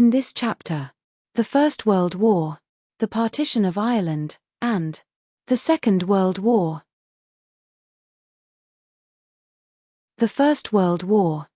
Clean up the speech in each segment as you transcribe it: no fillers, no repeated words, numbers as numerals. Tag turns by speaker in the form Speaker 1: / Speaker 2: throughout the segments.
Speaker 1: In this chapter, the First World War, the partition of Ireland, and the Second World War. The First World War.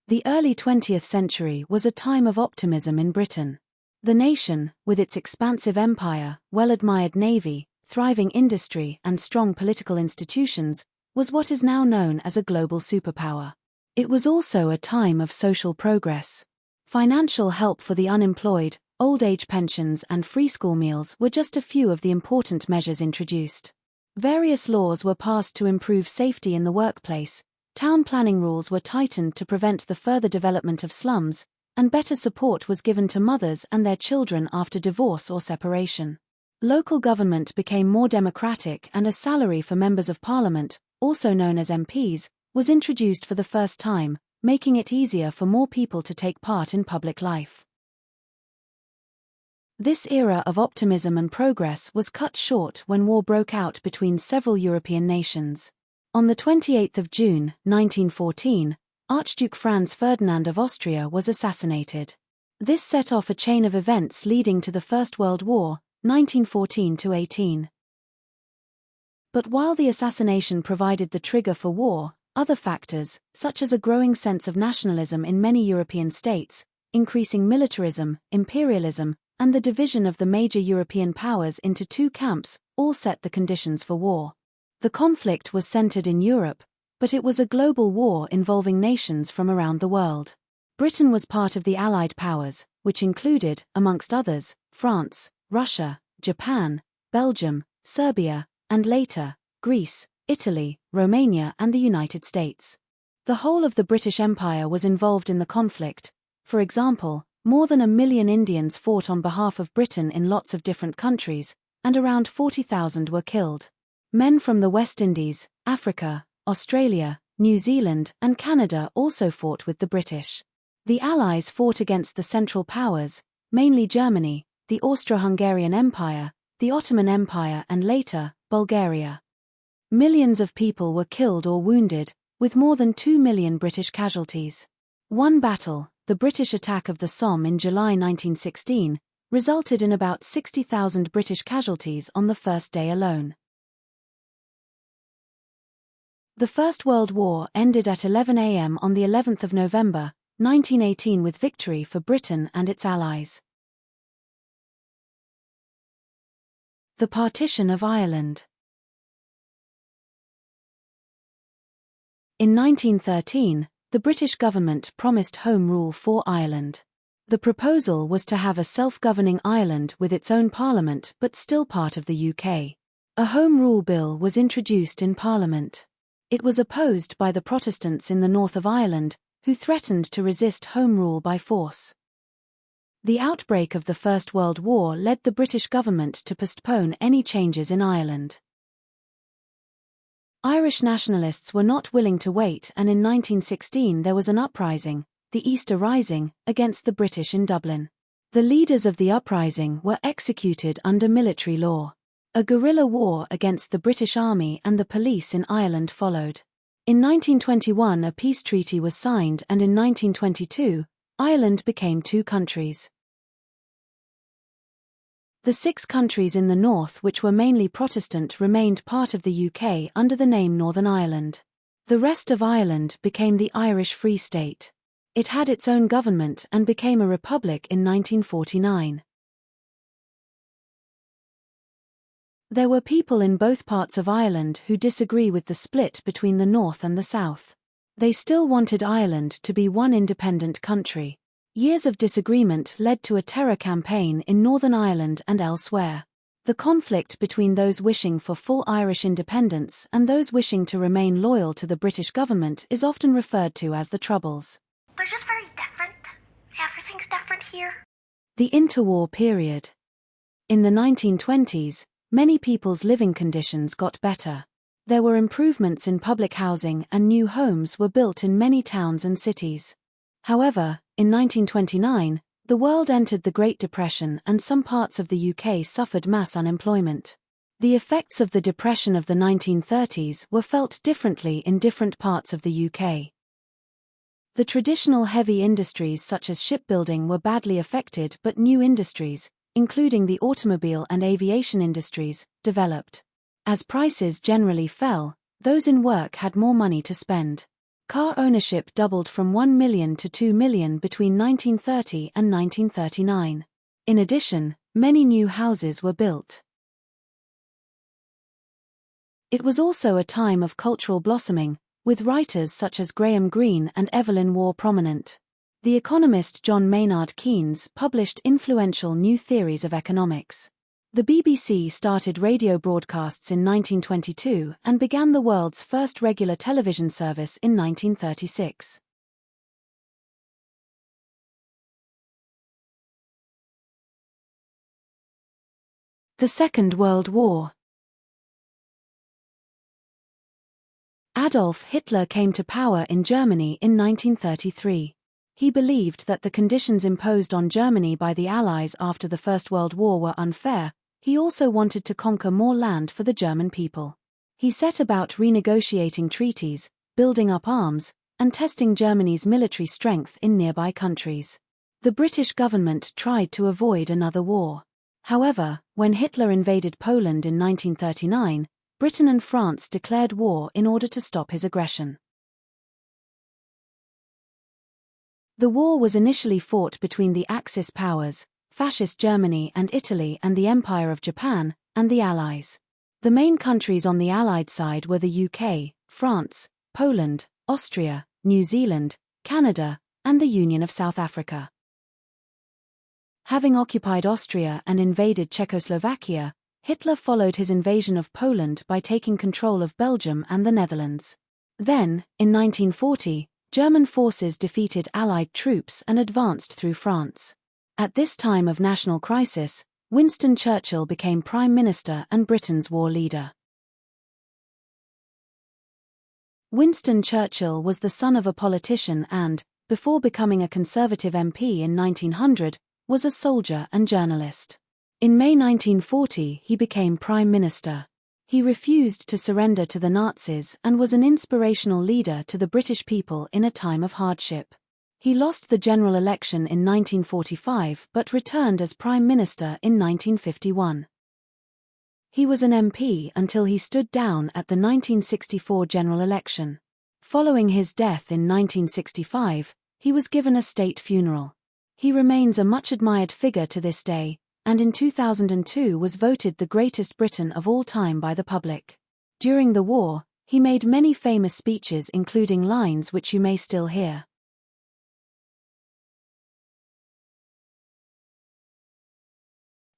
Speaker 1: The early 20th century was a time of optimism in Britain. The nation, with its expansive empire, well-admired navy, thriving industry and strong political institutions, was what is now known as a global superpower. It was also a time of social progress. Financial help for the unemployed, old-age pensions and free school meals were just a few of the important measures introduced. Various laws were passed to improve safety in the workplace, town planning rules were tightened to prevent the further development of slums, and better support was given to mothers and their children after divorce or separation. Local government became more democratic and a salary for members of parliament, also known as MPs, was introduced for the first time, making it easier for more people to take part in public life. This era of optimism and progress was cut short when war broke out between several European nations. On the 28th of June, 1914, Archduke Franz Ferdinand of Austria was assassinated. This set off a chain of events leading to the First World War, 1914–18. But while the assassination provided the trigger for war, other factors, such as a growing sense of nationalism in many European states, increasing militarism, imperialism, and the division of the major European powers into two camps, all set the conditions for war. The conflict was centered in Europe, but it was a global war involving nations from around the world. Britain was part of the Allied powers, which included, amongst others, France, Russia, Japan, Belgium, Serbia, and later, Greece, Italy, Romania and the United States. The whole of the British Empire was involved in the conflict. For example, more than 1 million Indians fought on behalf of Britain in lots of different countries, and around 40,000 were killed. Men from the West Indies, Africa, Australia, New Zealand and Canada also fought with the British. The Allies fought against the Central Powers, mainly Germany, the Austro-Hungarian Empire, the Ottoman Empire and later, Bulgaria. Millions of people were killed or wounded, with more than 2 million British casualties. One battle, the British attack of the Somme in July 1916, resulted in about 60,000 British casualties on the first day alone. The First World War ended at 11 a.m. on the 11th of November, 1918 with victory for Britain and its allies. The partition of Ireland. In 1913, the British government promised Home Rule for Ireland. The proposal was to have a self-governing Ireland with its own parliament but still part of the UK. A Home Rule Bill was introduced in Parliament. It was opposed by the Protestants in the north of Ireland, who threatened to resist Home Rule by force. The outbreak of the First World War led the British government to postpone any changes in Ireland. Irish nationalists were not willing to wait, and in 1916 there was an uprising, the Easter Rising, against the British in Dublin. The leaders of the uprising were executed under military law. A guerrilla war against the British Army and the police in Ireland followed. In 1921 a peace treaty was signed and in 1922, Ireland became two countries. The 6 countries in the north which were mainly Protestant remained part of the UK under the name Northern Ireland. The rest of Ireland became the Irish Free State. It had its own government and became a republic in 1949. There were people in both parts of Ireland who disagree with the split between the north and the south. They still wanted Ireland to be one independent country. Years of disagreement led to a terror campaign in Northern Ireland and elsewhere. The conflict between those wishing for full Irish independence and those wishing to remain loyal to the British government is often referred to as the Troubles.
Speaker 2: They're just very different. Everything's different here.
Speaker 1: The interwar period. In the 1920s, many people's living conditions got better. There were improvements in public housing and new homes were built in many towns and cities. However, in 1929, the world entered the Great Depression and some parts of the UK suffered mass unemployment. The effects of the Depression of the 1930s were felt differently in different parts of the UK. The traditional heavy industries such as shipbuilding were badly affected, but new industries, including the automobile and aviation industries, developed. As prices generally fell, those in work had more money to spend. Car ownership doubled from 1 million to 2 million between 1930 and 1939. In addition, many new houses were built. It was also a time of cultural blossoming, with writers such as Graham Greene and Evelyn Waugh prominent. The economist John Maynard Keynes published influential new theories of economics. The BBC started radio broadcasts in 1922 and began the world's first regular television service in 1936. The Second World War. Adolf Hitler came to power in Germany in 1933. He believed that the conditions imposed on Germany by the Allies after the First World War were unfair. He also wanted to conquer more land for the German people. He set about renegotiating treaties, building up arms, and testing Germany's military strength in nearby countries. The British government tried to avoid another war. However, when Hitler invaded Poland in 1939, Britain and France declared war in order to stop his aggression. The war was initially fought between the Axis powers, Fascist Germany and Italy, and the Empire of Japan, and the Allies. The main countries on the Allied side were the UK, France, Poland, Austria, New Zealand, Canada, and the Union of South Africa. Having occupied Austria and invaded Czechoslovakia, Hitler followed his invasion of Poland by taking control of Belgium and the Netherlands. Then, in 1940, German forces defeated Allied troops and advanced through France. At this time of national crisis, Winston Churchill became Prime Minister and Britain's war leader. Winston Churchill was the son of a politician and, before becoming a Conservative MP in 1900, was a soldier and journalist. In May 1940 he became Prime Minister. He refused to surrender to the Nazis and was an inspirational leader to the British people in a time of hardship. He lost the general election in 1945 but returned as Prime Minister in 1951. He was an MP until he stood down at the 1964 general election. Following his death in 1965, he was given a state funeral. He remains a much-admired figure to this day, and in 2002 was voted the greatest Briton of all time by the public. During the war, he made many famous speeches, including lines which you may still hear.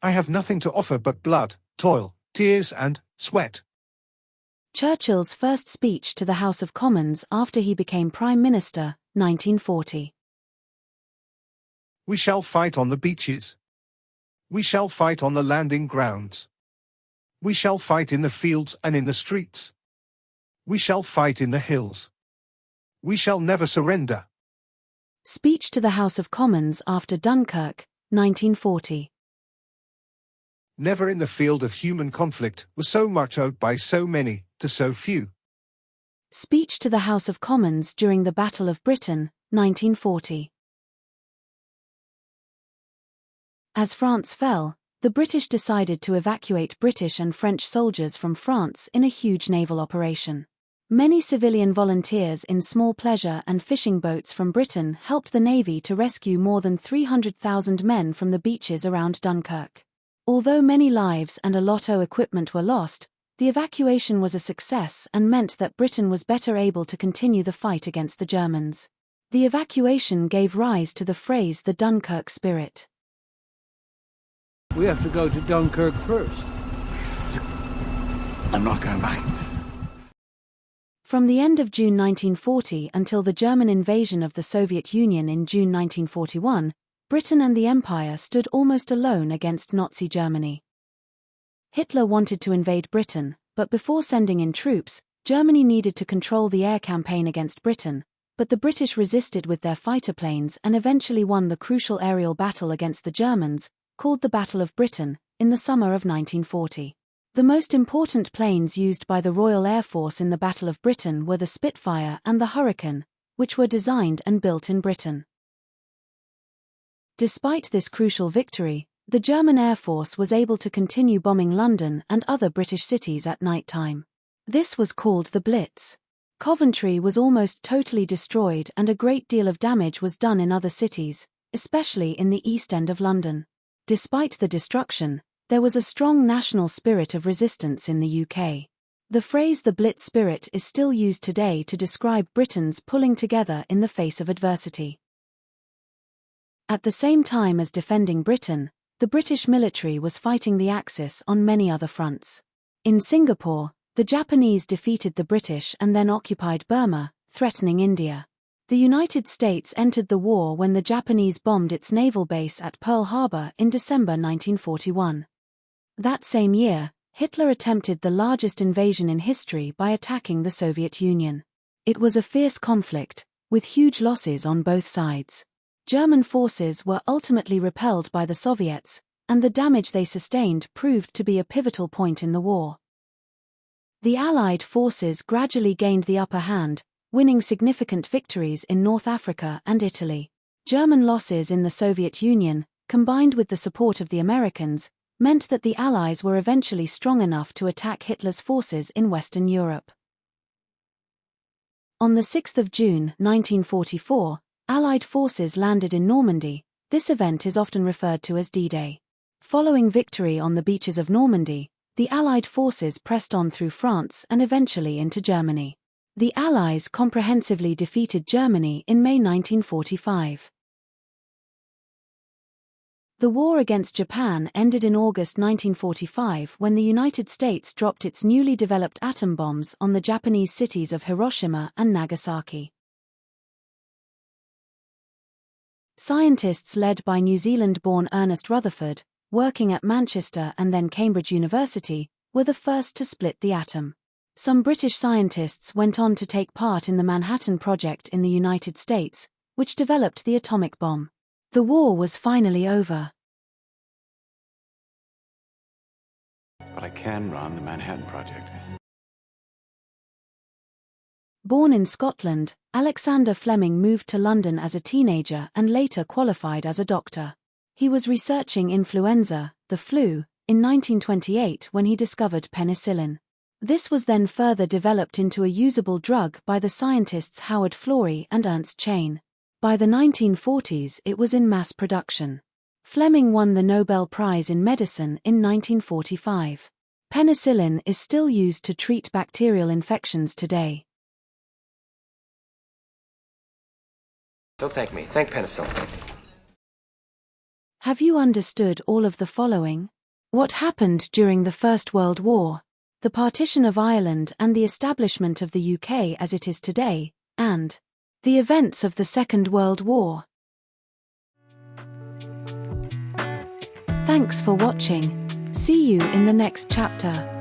Speaker 3: I have nothing to offer but blood, toil, tears and sweat.
Speaker 1: Churchill's first speech to the House of Commons after he became Prime Minister, 1940.
Speaker 3: We shall fight on the beaches. We shall fight on the landing grounds. We shall fight in the fields and in the streets. We shall fight in the hills. We shall never surrender.
Speaker 1: Speech to the House of Commons after Dunkirk, 1940.
Speaker 3: Never in the field of human conflict was so much owed by so many to so few.
Speaker 1: Speech to the House of Commons during the Battle of Britain, 1940. As France fell, the British decided to evacuate British and French soldiers from France in a huge naval operation. Many civilian volunteers in small pleasure and fishing boats from Britain helped the Navy to rescue more than 300,000 men from the beaches around Dunkirk. Although many lives and a lot of equipment were lost, the evacuation was a success and meant that Britain was better able to continue the fight against the Germans. The evacuation gave rise to the phrase the Dunkirk spirit.
Speaker 4: We have to go to Dunkirk first.
Speaker 5: I'm not going back.
Speaker 1: From the end of June 1940 until the German invasion of the Soviet Union in June 1941, Britain and the Empire stood almost alone against Nazi Germany. Hitler wanted to invade Britain, but before sending in troops, Germany needed to control the air campaign against Britain, but the British resisted with their fighter planes and eventually won the crucial aerial battle against the Germans, called the Battle of Britain, in the summer of 1940. The most important planes used by the Royal Air Force in the Battle of Britain were the Spitfire and the Hurricane, which were designed and built in Britain. Despite this crucial victory, the German Air Force was able to continue bombing London and other British cities at night time. This was called the Blitz. Coventry was almost totally destroyed and a great deal of damage was done in other cities, especially in the East End of London. Despite the destruction, there was a strong national spirit of resistance in the UK. The phrase "the Blitz spirit" is still used today to describe Britons pulling together in the face of adversity. At the same time as defending Britain, the British military was fighting the Axis on many other fronts. In Singapore, the Japanese defeated the British and then occupied Burma, threatening India. The United States entered the war when the Japanese bombed its naval base at Pearl Harbor in December 1941. That same year, Hitler attempted the largest invasion in history by attacking the Soviet Union. It was a fierce conflict, with huge losses on both sides. German forces were ultimately repelled by the Soviets, and the damage they sustained proved to be a pivotal point in the war. The Allied forces gradually gained the upper hand, winning significant victories in North Africa and Italy. German losses in the Soviet Union, combined with the support of the Americans, meant that the Allies were eventually strong enough to attack Hitler's forces in Western Europe. On 6 June 1944, Allied forces landed in Normandy. This event is often referred to as D-Day. Following victory on the beaches of Normandy, the Allied forces pressed on through France and eventually into Germany. The Allies comprehensively defeated Germany in May 1945. The war against Japan ended in August 1945 when the United States dropped its newly developed atom bombs on the Japanese cities of Hiroshima and Nagasaki. Scientists led by New Zealand-born Ernest Rutherford, working at Manchester and then Cambridge University, were the first to split the atom. Some British scientists went on to take part in the Manhattan Project in the United States, which developed the atomic bomb. The war was finally over.
Speaker 5: But I can run the Manhattan Project.
Speaker 1: Born in Scotland, Alexander Fleming moved to London as a teenager and later qualified as a doctor. He was researching influenza, the flu, in 1928 when he discovered penicillin. This was then further developed into a usable drug by the scientists Howard Florey and Ernst Chain. By the 1940s it was in mass production. Fleming won the Nobel Prize in Medicine in 1945. Penicillin is still used to treat bacterial infections today.
Speaker 6: Don't thank me. Thank penicillin.
Speaker 1: Have you understood all of the following? What happened during the First World War? The partition of Ireland and the establishment of the UK as it is today, and the events of the Second World War. Thanks for watching. See you in the next chapter.